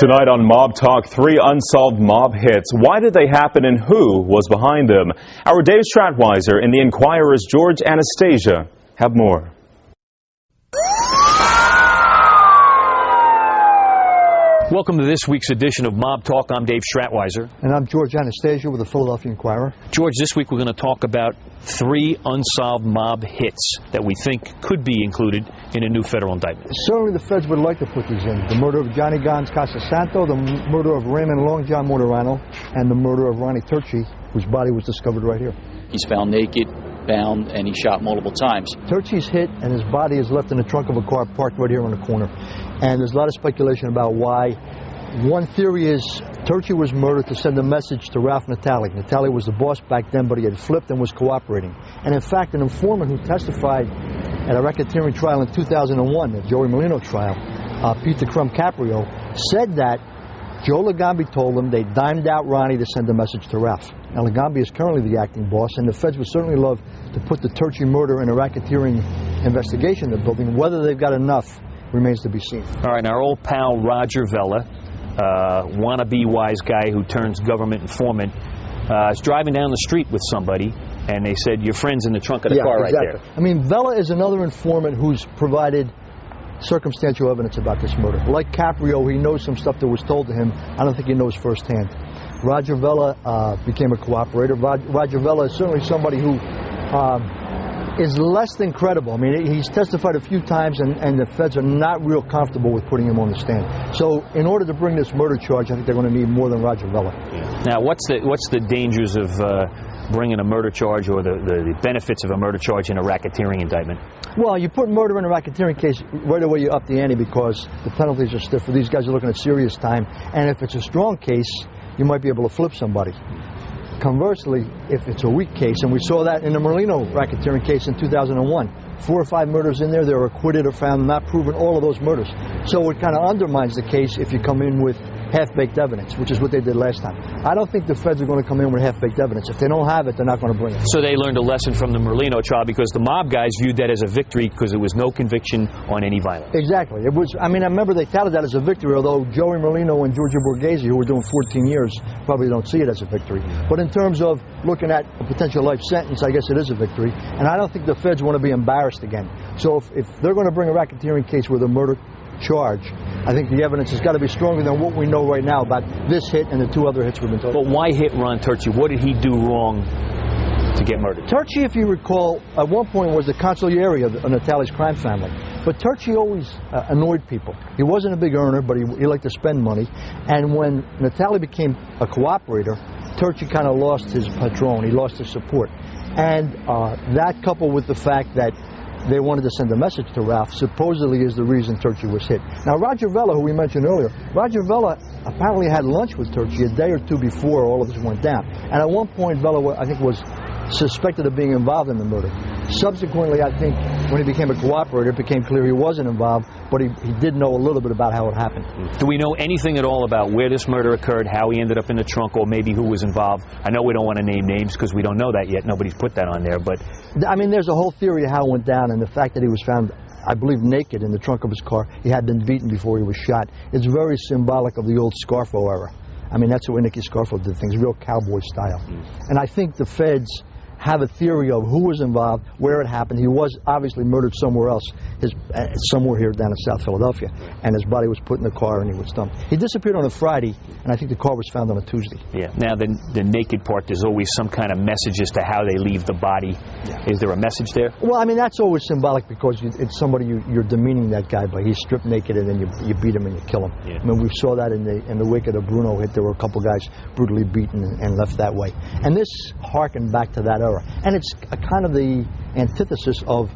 Tonight on Mob Talk, 3 unsolved mob hits. Why did they happen and who was behind them? Our Dave Stratweiser and the Inquirer's George Anastasia have more. Welcome to this week's edition of Mob Talk. I'm Dave Stratweiser. And I'm George Anastasia with the Philadelphia Inquirer. George, this week we're going to talk about 3 unsolved mob hits that we think could be included in a new federal indictment. Certainly the feds would like to put these in. The murder of Johnny Gons Casasanto, the murder of Raymond Long John Motorano, and the murder of Ronnie Turchi, whose body was discovered right here. He's found naked, bound, and he shot multiple times. Turchi's hit and his body is left in the trunk of a car parked right here on the corner. And there's a lot of speculation about why. One theory is Turchi was murdered to send a message to Ralph Natale. Natale was the boss back then, but he had flipped and was cooperating. And in fact, an informant who testified at a racketeering trial in 2001, the Joey Molino trial, Peter Crumb Caprio, said that Joe Legambi told him they dimed out Ronnie to send a message to Ralph. Now, Legambi is currently the acting boss, and the feds would certainly love to put the Turchi murder in a racketeering investigation they're building. Whether they've got enough remains to be seen. All right, our old pal Roger Vella, wannabe wise guy who turns government informant, is driving down the street with somebody, and they said, your friend's in the trunk of the car exactly. right there. I mean, Vella is another informant who's provided circumstantial evidence about this murder. Like Caprio, he knows some stuff that was told to him. I don't think he knows firsthand. Roger Vella became a cooperator. Roger Vella is certainly somebody who is less than credible. I mean, he's testified a few times, and the feds are not real comfortable with putting him on the stand. So in order to bring this murder charge, I think they're going to need more than Roger Vella. Now, what's the dangers of bringing a murder charge, or the benefits of a murder charge in a racketeering indictment? Well, you put murder in a racketeering case, right away you up the ante because the penalties are stiffer. These guys are looking at serious time. And if it's a strong case, you might be able to flip somebody. Conversely, if it's a weak case, and we saw that in the Merlino racketeering case in 2001, 4 or 5 murders in there, they were acquitted or found not proven all of those murders. So it kind of undermines the case if you come in with half-baked evidence, which is what they did last time. I don't think the feds are going to come in with half-baked evidence. If they don't have it, they're not going to bring it. So they learned a lesson from the Merlino trial because the mob guys viewed that as a victory because there was no conviction on any violence. Exactly. It was. I mean, I remember they touted that as a victory, although Joey Merlino and Giorgio Borghese, who were doing 14 years, probably don't see it as a victory. But in terms of looking at a potential life sentence, I guess it is a victory. And I don't think the feds want to be embarrassed again. So if they're going to bring a racketeering case with a murder charge, I think the evidence has got to be stronger than what we know right now about this hit and the 2 other hits we've been talking about. But why hit Ron Turchi? What did he do wrong to get murdered? Turchi, if you recall, at one point was the consigliere of Natale's crime family. But Turchi always annoyed people. He wasn't a big earner, but he liked to spend money. And when Natale became a cooperator, Turchi kind of lost his patron. He lost his support. And that, coupled with the fact that they wanted to send a message to Ralph, supposedly is the reason Turchi was hit. Now, Roger Vella, who we mentioned earlier, Roger Vella apparently had lunch with Turchi a day or 2 before all of this went down. And at one point, Vella, I think, was suspected of being involved in the murder. Subsequently, I think, when he became a cooperator, it became clear he wasn't involved, but he did know a little bit about how it happened. Do we know anything at all about where this murder occurred, how he ended up in the trunk, or maybe who was involved? I know we don't want to name names because we don't know that yet. Nobody's put that on there, but... I mean, there's a whole theory of how it went down, and the fact that he was found, I believe, naked in the trunk of his car. He had been beaten before he was shot. It's very symbolic of the old Scarfo era. I mean, that's the way Nicky Scarfo did things, real cowboy style. And I think the feds have a theory of who was involved, where it happened. He was obviously murdered somewhere else, somewhere here down in South Philadelphia, and his body was put in the car and he was dumped. He disappeared on a Friday, and I think the car was found on a Tuesday. Yeah. Now, the naked part, there's always some kind of message as to how they leave the body. Yeah. Is there a message there? Well, I mean, that's always symbolic because it's somebody you're demeaning that guy by. He's stripped naked and then you beat him and you kill him. Yeah. I mean, we saw that in the wake of the Bruno hit. There were a couple guys brutally beaten and left that way. And this harkened back to that era. And it's kind of the antithesis of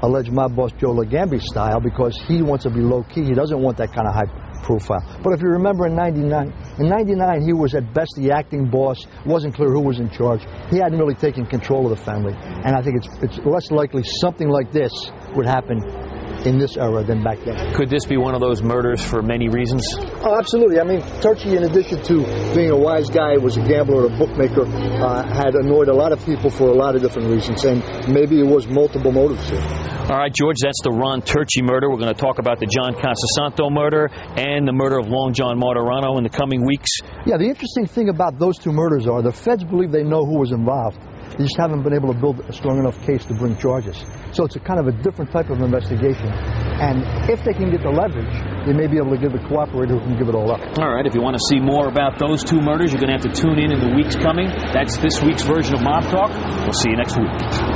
alleged mob boss Joe Legambi's style because he wants to be low-key. He doesn't want that kind of high profile. But if you remember in 99, he was at best the acting boss. Wasn't clear who was in charge. He hadn't really taken control of the family. And I think it's less likely something like this would happen in this era than back then. Could this be one of those murders for many reasons? Oh, absolutely. I mean, Turchi, in addition to being a wise guy, was a gambler, a bookmaker, had annoyed a lot of people for a lot of different reasons, and maybe it was multiple motives here. All right, George, that's the Ron Turchi murder. We're going to talk about the John Casasanto murder and the murder of Long John Martirano in the coming weeks. Yeah, the interesting thing about those two murders are the feds believe they know who was involved. They just haven't been able to build a strong enough case to bring charges. So it's a kind of a different type of investigation. And if they can get the leverage, they may be able to give the cooperator who can give it all up. All right, if you want to see more about those two murders, you're going to have to tune in the weeks coming. That's this week's version of Mob Talk. We'll see you next week.